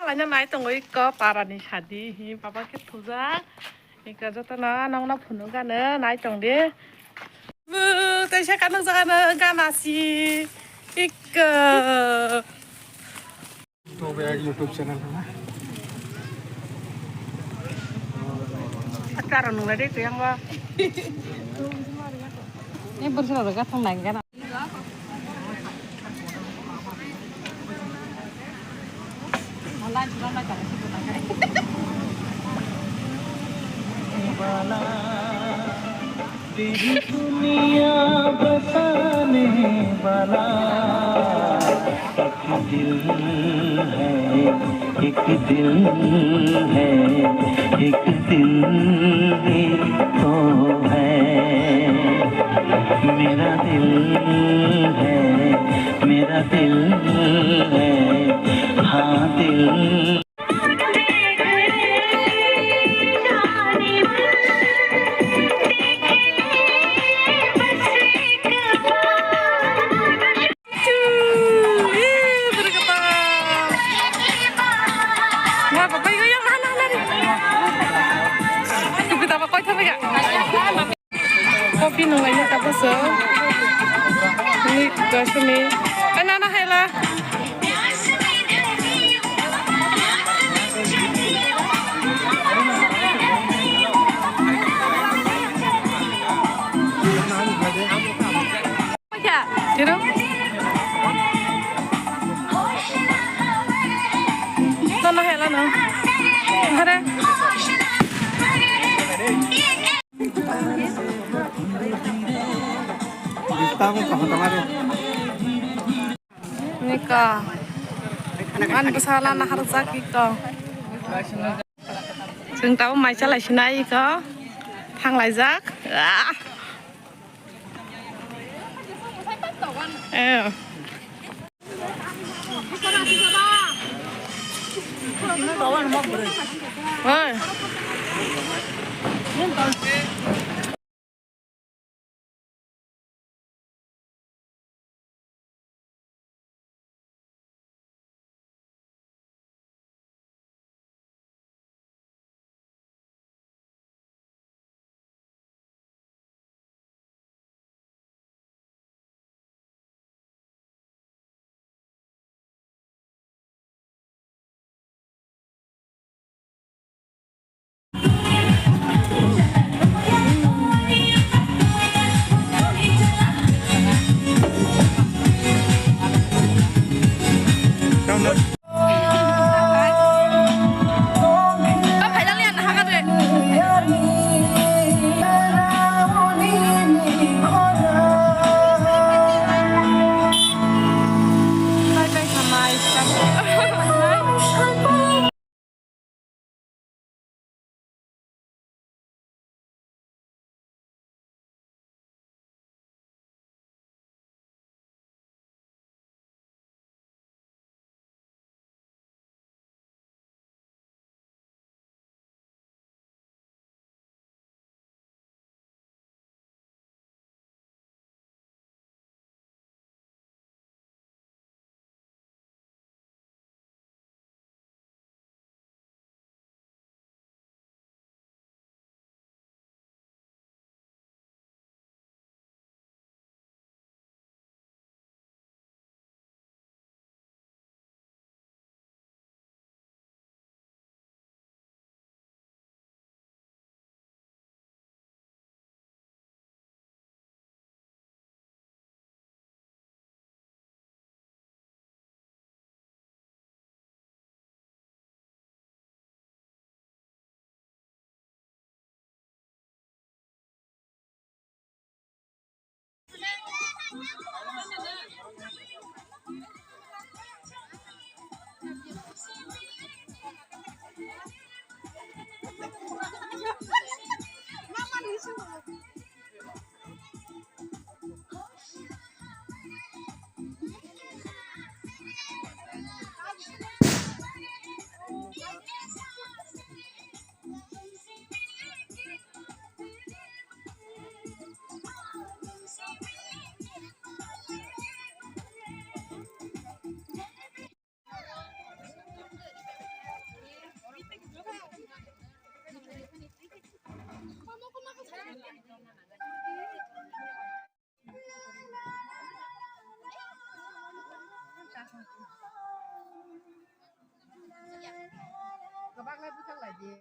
Là nhân này tụi có para đi chặt đi hi papa kết thúc ra thì cái cho tao nó phụ nữ cái nữa này chồng đi tôi sẽ cắt nó ra nữa cái nào xí cái तो मेरा YouTube channel है ना cara nung lấy cái yang wa Ini bersih loh, kan lain kan. Online sudah nak cari situ tak वाला तेरी दुनिया बसाने वाला एक दिल है एक दिल है एक दिल भी तो है मेरा दिल है हाँ दिल kopi nunggunya tak besar ini gas ini anak hela apa ya gitu anak hela no ada दिखता हूँ कहाँ तुम्हारे Nika, kan kesalahan harus sakit kok. Sing tahu macam lah sini kok, thang lại rác. Ơi. các bác lên bước thang lại gì